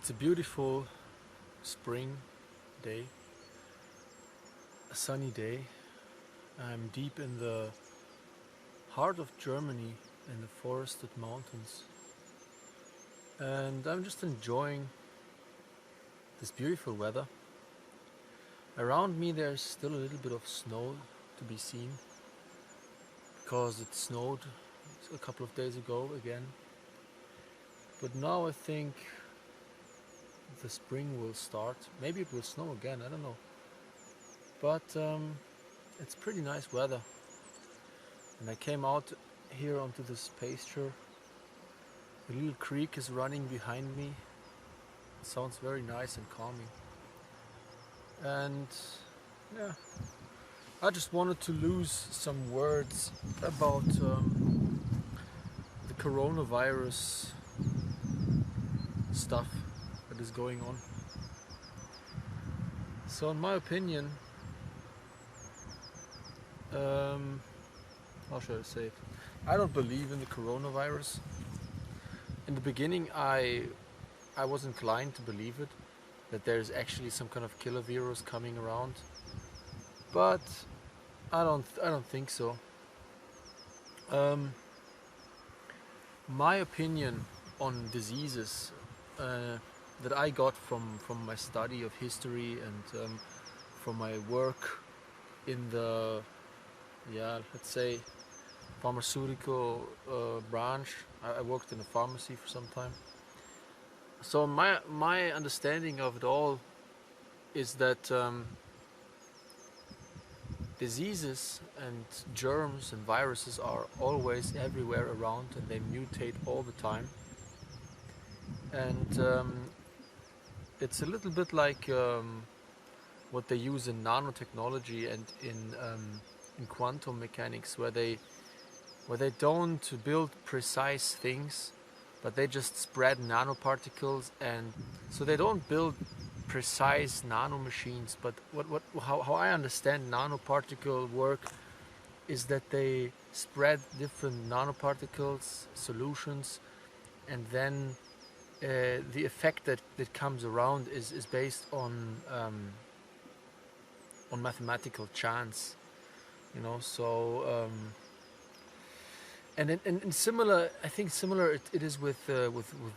It's a beautiful spring day, a sunny day. I'm deep in the heart of Germany in the forested mountains, and I'm just enjoying this beautiful weather. Around me there's still a little bit of snow to be seen because it snowed a couple of days ago again. But now I think the spring will start. Maybe it will snow again, I don't know. But it's pretty nice weather. And I came out here onto this pasture. A little creek is running behind me. It sounds very nice and calming. And yeah, I just wanted to lose some words about the coronavirus stuff that is going on. So in my opinion, how should I say it? I don't believe in the coronavirus. In the beginning, I was inclined to believe it, that there's actually some kind of killer virus coming around, but I don't think so. My opinion on diseases that I got from my study of history and from my work in the let's say pharmaceutical branch. I worked in a pharmacy for some time. So my understanding of it all is that diseases and germs and viruses are always everywhere around, and they mutate all the time. And it's a little bit like what they use in nanotechnology and in quantum mechanics, where they don't build precise things, but they just spread nanoparticles. And so they don't build precise nanomachines, but how I understand nanoparticle work is that they spread different nanoparticles, solutions, and then the effect that comes around is based on mathematical chance, you know. So and similar, I think similar it is with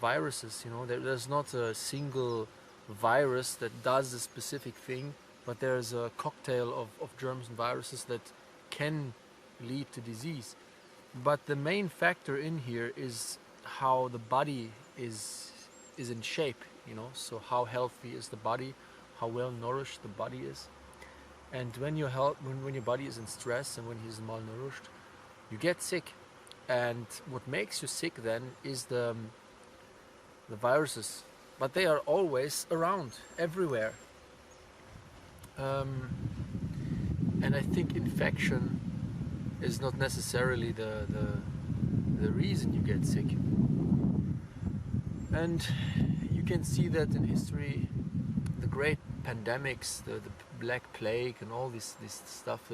viruses. You know, there's not a single virus that does a specific thing, but there's a cocktail of germs and viruses that can lead to disease. But the main factor in here is how the body is in shape, you know. So how healthy is the body, how well nourished the body is. And when your body is in stress and when he's malnourished, you get sick. And what makes you sick then is the viruses, but they are always around, everywhere. And I think infection is not necessarily the reason you get sick. And you can see that in history, the great pandemics, the Black Plague and all this stuff,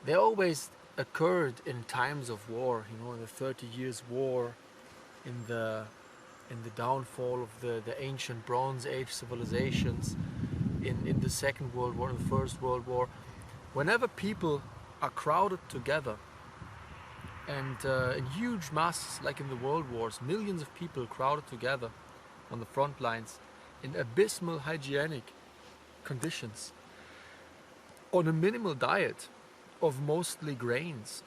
they always occurred in times of war. You know, in the 30 Years' War, in the downfall of the ancient Bronze Age civilizations, in the Second World War, in the First World War. Whenever people are crowded together and in huge masses, like in the World Wars, millions of people crowded together on the front lines in abysmal hygienic conditions, on a minimal diet of mostly grains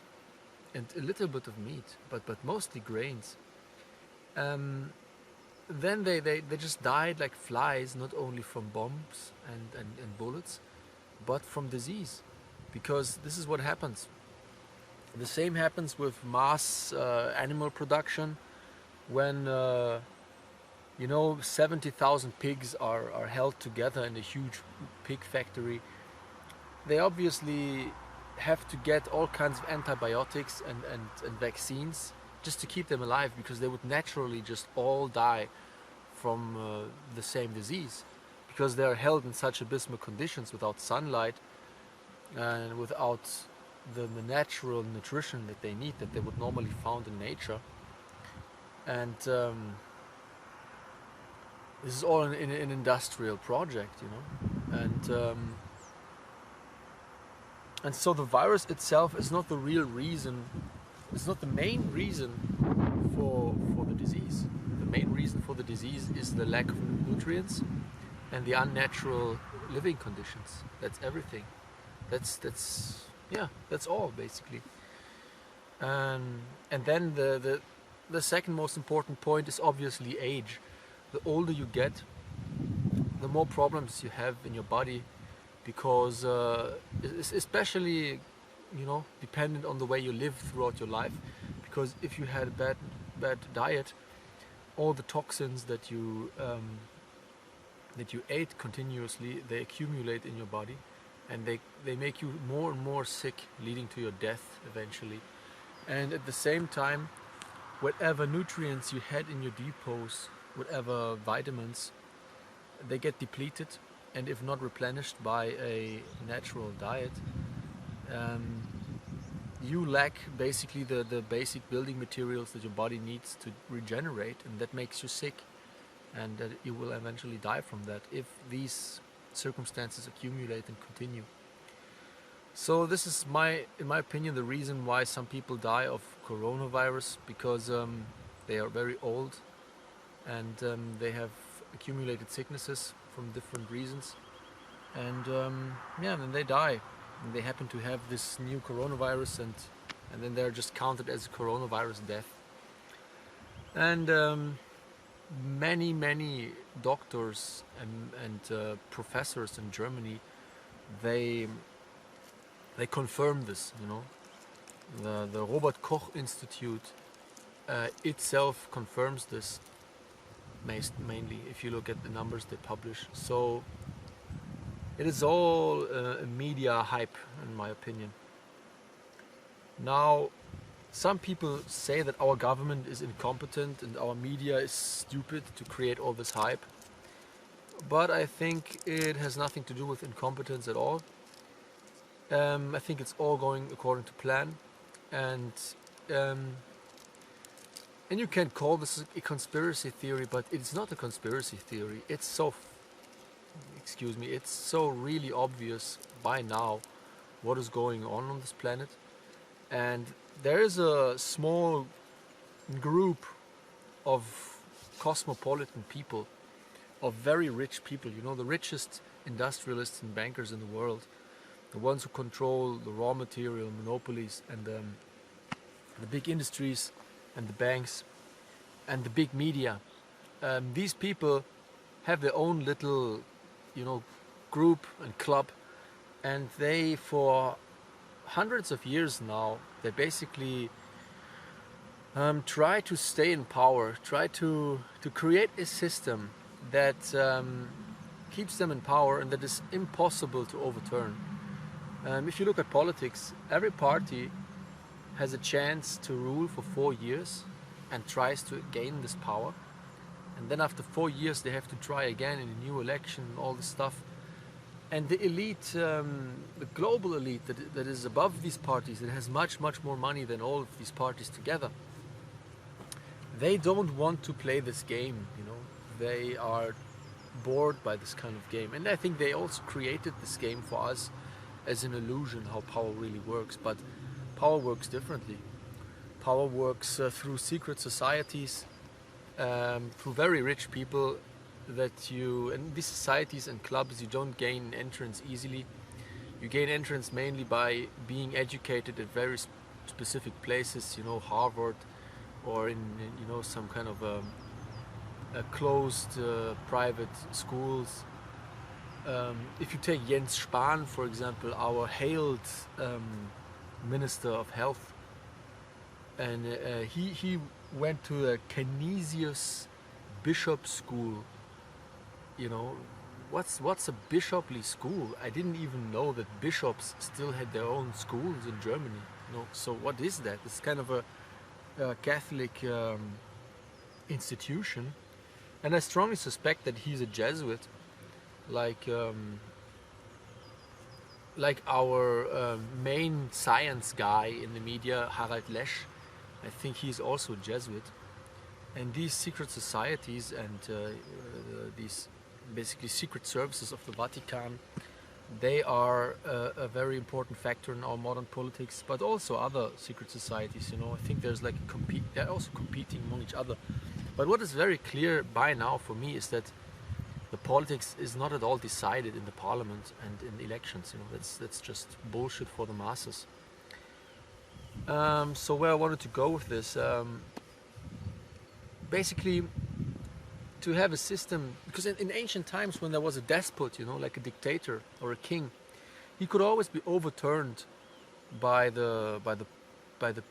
and a little bit of meat, but mostly grains. Then they just died like flies, not only from bombs and bullets, but from disease. Because this is what happens. The same happens with mass animal production. When 70,000 pigs are held together in a huge pig factory, they obviously have to get all kinds of antibiotics and vaccines just to keep them alive, because they would naturally just all die from the same disease, because they are held in such abysmal conditions without sunlight and without the natural nutrition that they need, that they would normally found in nature. And this is all an industrial project, you know, and so the virus itself is not the real reason. It's not the main reason for the disease. The main reason for the disease is the lack of nutrients and the unnatural living conditions. That's everything. That's yeah, that's all basically. And then the second most important point is obviously age. The older you get, the more problems you have in your body, because especially, you know, dependent on the way you live throughout your life. Because if you had a bad diet, all the toxins that you ate continuously, they accumulate in your body, and they make you more and more sick, leading to your death eventually. And at the same time, whatever nutrients you had in your depots, whatever vitamins, they get depleted, and if not replenished by a natural diet, you lack basically the basic building materials that your body needs to regenerate, and that makes you sick, and that you will eventually die from that if these circumstances accumulate and continue. So this is in my opinion, the reason why some people die of coronavirus, because they are very old, and they have accumulated sicknesses from different reasons, and yeah, then they die. And they happen to have this new coronavirus, and then they're just counted as a coronavirus death. And many doctors and professors in Germany, they confirm this. You know, the Robert Koch Institute itself confirms this, mainly if you look at the numbers they publish. So it is all a media hype, in my opinion. Now, some people say that our government is incompetent and our media is stupid to create all this hype. But I think it has nothing to do with incompetence at all. I think it's all going according to plan. And you can call this a conspiracy theory, but it's not a conspiracy theory. It's so it's so really obvious by now what is going on this planet. And there is a small group of cosmopolitan people, of very rich people, you know, the richest industrialists and bankers in the world, the ones who control the raw material monopolies, and the big industries and the banks and the big media. These people have their own little, you know, group and club, and they, for hundreds of years now, they basically try to stay in power, try to create a system that keeps them in power and that is impossible to overturn. If you look at politics, every party has a chance to rule for 4 years and tries to gain this power. And then after 4 years they have to try again in a new election and all this stuff. And the elite, the global elite that is above these parties, that has much more money than all of these parties together, they don't want to play this game, you know. They are bored by this kind of game. And I think they also created this game for us as an illusion how power really works. But power works differently. Power works through secret societies, through very rich people, that in these societies and clubs you don't gain entrance easily. You gain entrance mainly by being educated at very specific places, you know, Harvard, or in you know, some kind of a closed private schools. If you take Jens Spahn, for example, our hailed Minister of Health, and he went to a Canisius Bishop School. You know, what's a bishoply school? I didn't even know that bishops still had their own schools in Germany. You know, so what is that? It's kind of a Catholic institution, and I strongly suspect that he's a Jesuit, like our main science guy in the media, Harald Lesch. I think he's also a Jesuit. And these secret societies and these basically secret services of the Vatican, they are a very important factor in our modern politics, but also other secret societies. I think there's like they're also competing among each other. But what is very clear by now for me is that the politics is not at all decided in the parliament and in elections. That's just bullshit for the masses. So where I wanted to go with this, basically to have a system, because in ancient times when there was a despot, like a dictator or a king, he could always be overturned by the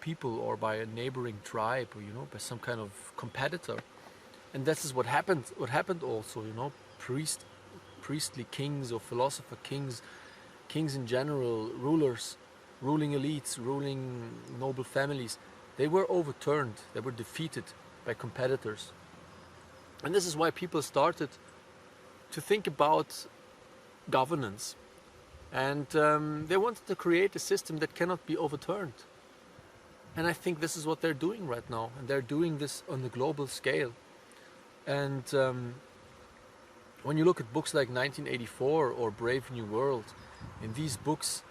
people or by a neighboring tribe, or by some kind of competitor. And this is what happened also, priestly kings or philosopher kings in general, rulers, ruling elites, ruling noble families, they were overturned, they were defeated by competitors. And this is why people started to think about governance. And they wanted to create a system that cannot be overturned. And I think this is what they're doing right now. And they're doing this on a global scale. And when you look at books like 1984 or Brave New World, in these books,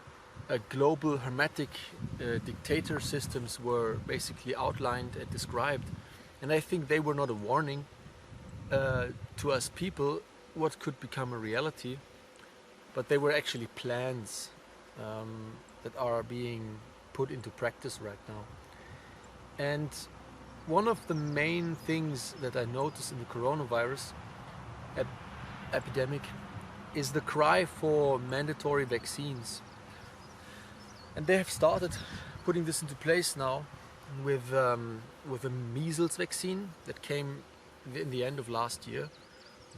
global hermetic dictator systems were basically outlined and described. And I think they were not a warning to us people what could become a reality, but they were actually plans that are being put into practice right now. And one of the main things that I noticed in the coronavirus epidemic is the cry for mandatory vaccines. And they have started putting this into place now with a measles vaccine that came in the end of last year.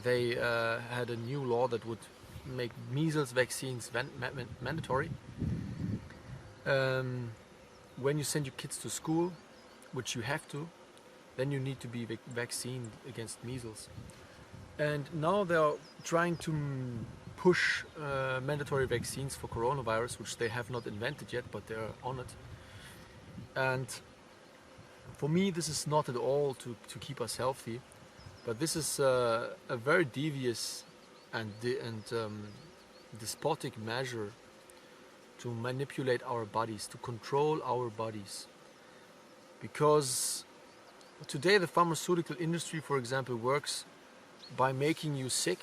They had a new law that would make measles vaccines mandatory. When you send your kids to school, which you have to, then you need to be vaccinated against measles. And now they are trying to push mandatory vaccines for coronavirus, which they have not invented yet, but they're on it. And for me, this is not at all to keep us healthy, but this is a very devious and despotic measure to manipulate our bodies, to control our bodies. Because today the pharmaceutical industry, for example, works by making you sick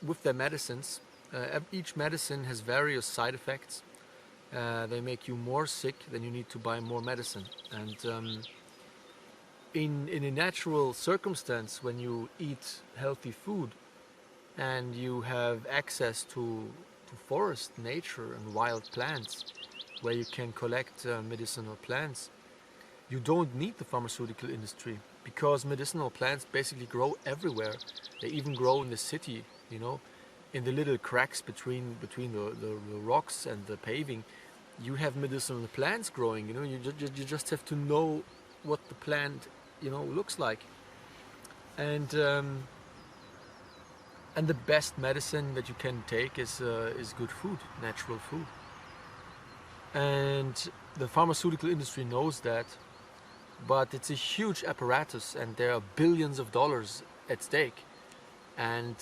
with their medicines. Each medicine has various side effects. They make you more sick, then you need to buy more medicine. And in a natural circumstance, when you eat healthy food and you have access to forest, nature and wild plants where you can collect medicinal plants, you don't need the pharmaceutical industry, because medicinal plants basically grow everywhere. They even grow in the city, in the little cracks between the rocks and the paving. You have medicinal plants growing. You just have to know what the plant looks like. And the best medicine that you can take is good food, natural food. And the pharmaceutical industry knows that, but it's a huge apparatus and there are billions of dollars at stake. And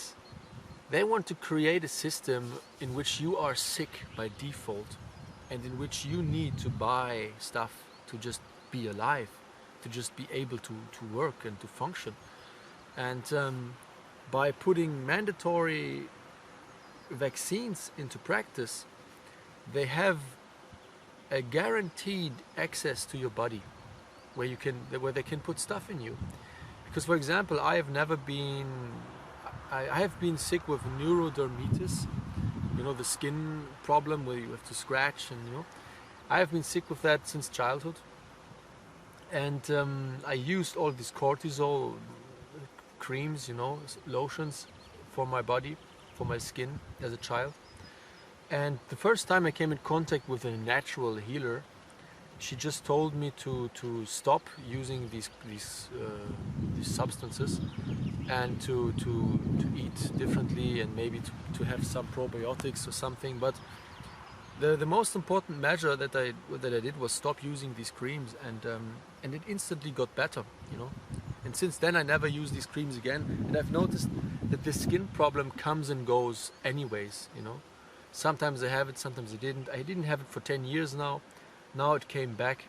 they want to create a system in which you are sick by default and in which you need to buy stuff to just be alive, to just be able to work and to function. And by putting mandatory vaccines into practice, they have a guaranteed access to your body where they can put stuff in you. Because, for example, I have been sick with neurodermitis, the skin problem where you have to scratch, and I have been sick with that since childhood. And I used all these cortisol creams, lotions for my body, for my skin as a child. And the first time I came in contact with a natural healer, she just told me to stop using these substances and to eat differently and maybe to have some probiotics or something. But the most important measure that I did was stop using these creams, and it instantly got better. And since then I never use these creams again, and I've noticed that the skin problem comes and goes anyways, you know. Sometimes I have it, sometimes I didn't. I didn't have it for 10 years now. Now it came back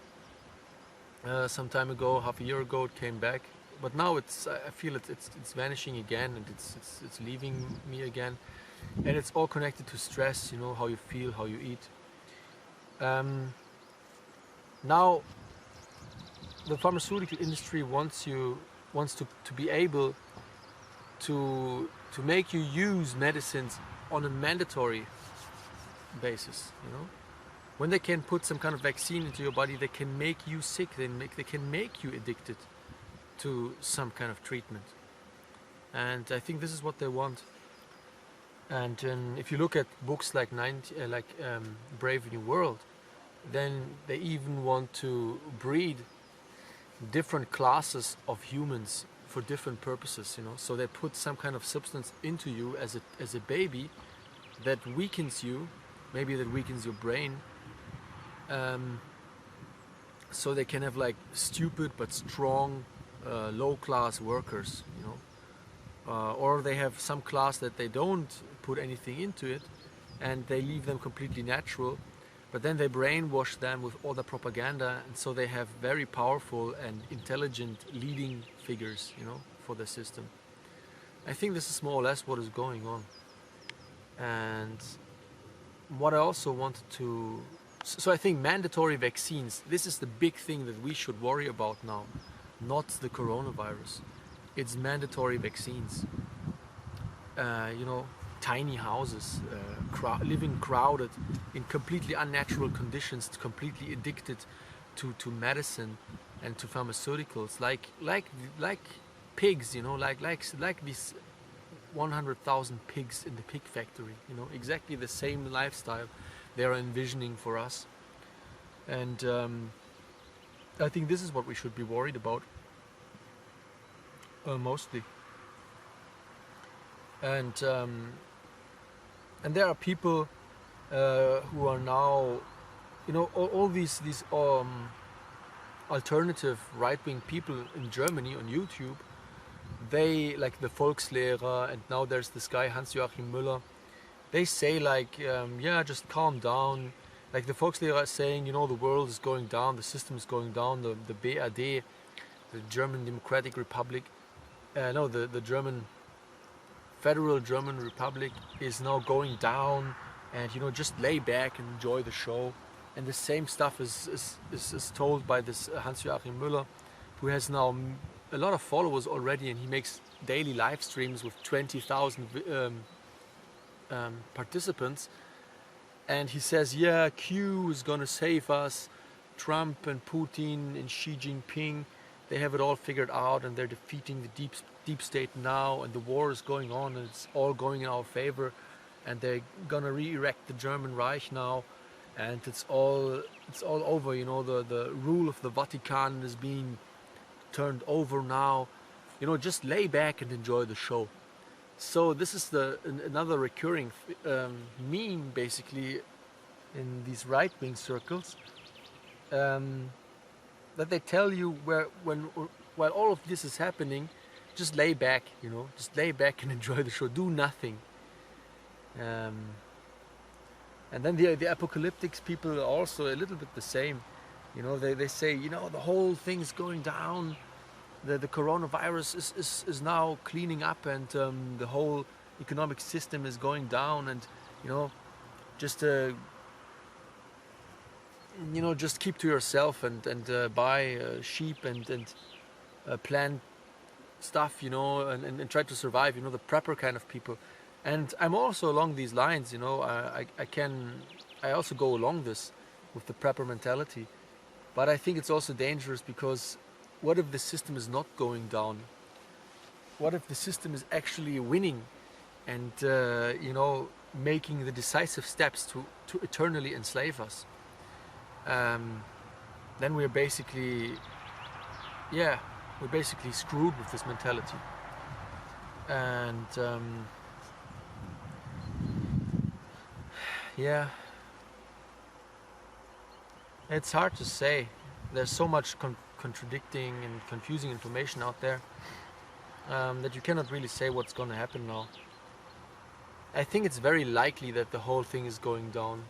some time ago, half a year ago it came back. But now I feel it's vanishing again, and it's leaving me again. And it's all connected to stress, you know, how you feel, how you eat. Now the pharmaceutical industry wants to be able to make you use medicines on a mandatory basis, you know. When they can put some kind of vaccine into your body, they can make you sick, they can make you addicted to some kind of treatment. And I think this is what they want. And if you look at books like Brave New World, then they even want to breed different classes of humans for different purposes, you know. So they put some kind of substance into you as a baby that weakens you, maybe that weakens your brain, so they can have like stupid but strong low-class workers, you know. Or they have some class that they don't put anything into it and they leave them completely natural, but then they brainwash them with all the propaganda, and so they have very powerful and intelligent leading figures, you know, for the system. I think this is more or less what is going on. And what I also wanted to... So I think mandatory vaccines, this is the big thing that we should worry about now, not the coronavirus. It's mandatory vaccines. You know, tiny houses, living crowded in completely unnatural conditions, completely addicted to medicine and to pharmaceuticals, like pigs, you know, like these 100,000 pigs in the pig factory, you know, exactly the same lifestyle they are envisioning for us. And I think this is what we should be worried about mostly. And there are people who are now, you know, all these alternative right-wing people in Germany on YouTube. They, like the Volkslehrer, and now there's this guy Hans-Joachim Müller. They say like, yeah, just calm down. Like the Volkslehrer is saying, you know, the world is going down, the system is going down, the BRD, the German Democratic Republic, the German Federal German Republic is now going down, and you know, just lay back and enjoy the show. And the same stuff is told by this Hans-Joachim Müller, who has now a lot of followers already, and he makes daily live streams with 20,000 participants. And he says, yeah, Q is gonna save us. Trump and Putin and Xi Jinping, they have it all figured out, and they're defeating the deep state now, and the war is going on, and it's all going in our favor, and they're gonna re-erect the German Reich now, and it's all over, you know, the rule of the Vatican is being turned over now, you know, just lay back and enjoy the show. So this is another recurring meme basically in these right-wing circles, that they tell you while all of this is happening, just lay back, you know, just lay back and enjoy the show, do nothing. And then the apocalyptics people are also a little bit the same. You know, they say, you know, the whole thing's going down, the coronavirus is now cleaning up, and the whole economic system is going down, and you know, just just keep to yourself and buy sheep and plant stuff, you know, and try to survive, you know, the prepper kind of people. And I'm also along these lines, you know, I also go along this with the prepper mentality. But I think it's also dangerous, because what if the system is not going down? What if the system is actually winning and, you know, making the decisive steps to eternally enslave us? Then we're basically screwed with this mentality. And yeah, it's hard to say. There's so much contradicting and confusing information out there, that you cannot really say what's going to happen now. I think it's very likely that the whole thing is going down.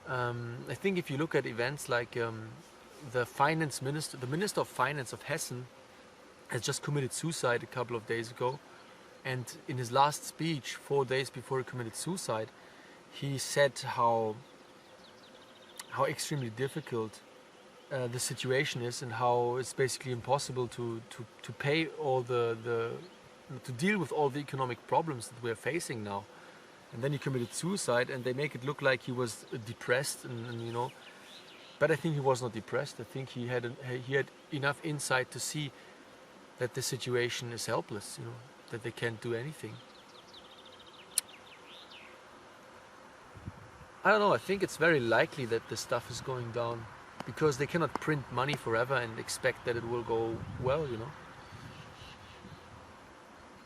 I think if you look at events like the Minister of Finance of Hessen has just committed suicide a couple of days ago, and in his last speech, 4 days before he committed suicide, he said how extremely difficult the situation is, and how it's basically impossible to pay all to deal with all the economic problems that we're facing now. And then he committed suicide, and they make it look like he was depressed, and you know. But I think he was not depressed. I think he had enough insight to see that the situation is helpless, you know, that they can't do anything. I don't know, I think it's very likely that this stuff is going down, because they cannot print money forever and expect that it will go well, you know.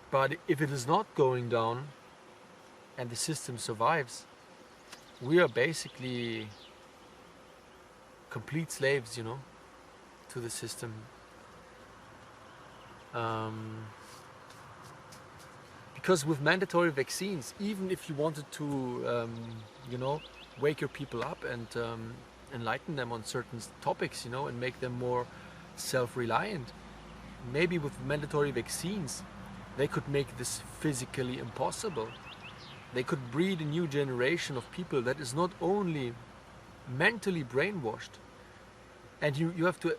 But if it is not going down and the system survives, we are basically complete slaves, you know, to the system. Because with mandatory vaccines, even if you wanted to, you know, wake your people up and enlighten them on certain topics, you know, and make them more self-reliant, maybe with mandatory vaccines, they could make this physically impossible. They could breed a new generation of people that is not only mentally brainwashed. And you have to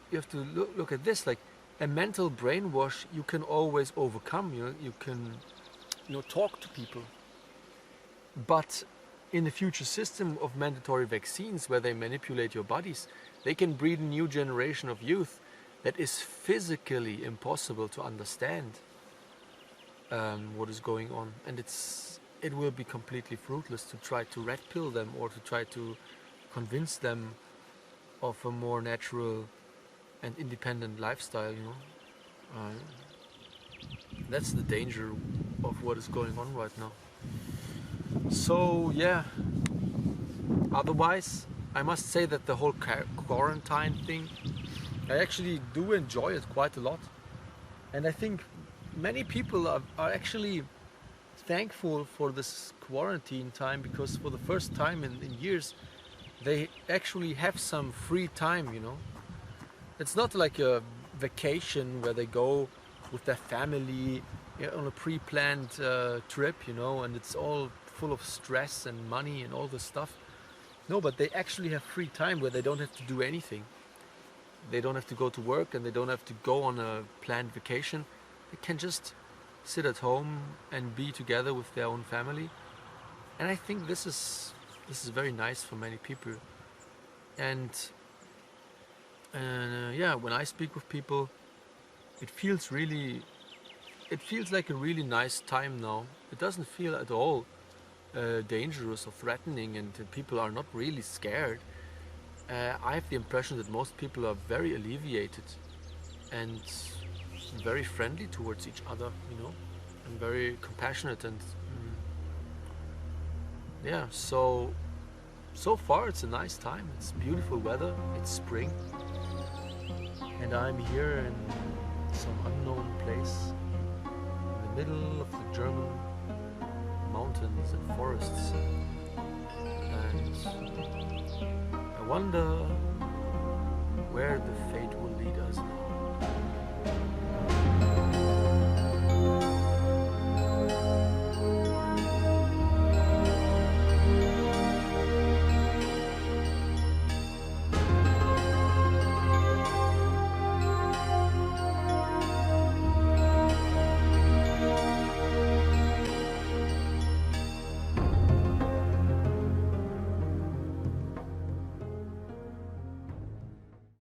look at this, like a mental brainwash you can always overcome. You can talk to people. But in the future system of mandatory vaccines, where they manipulate your bodies, they can breed a new generation of youth that is physically impossible to understand what is going on, and it will be completely fruitless to try to red pill them or to try to convince them of a more natural and independent lifestyle, you know. That's the danger of what is going on right now. So yeah, otherwise I must say that the whole quarantine thing, I actually do enjoy it quite a lot, and I think many people are actually thankful for this quarantine time, because for the first time in years they actually have some free time, you know. It's not like a vacation where they go with their family on a pre-planned trip, you know, and it's all full of stress and money and all this stuff. No, but they actually have free time where they don't have to do anything. They don't have to go to work, and they don't have to go on a planned vacation. They can just sit at home and be together with their own family. And I think this is very nice for many people. And yeah, when I speak with people, it feels like a really nice time now. It doesn't feel at all dangerous or threatening, and people are not really scared. I have the impression that most people are very alleviated and very friendly towards each other, you know, and very compassionate, and yeah, so far it's a nice time. It's beautiful weather, it's spring, and I'm here in some unknown place in the middle of the German mountains and forests, and I wonder where the fate will lead us now.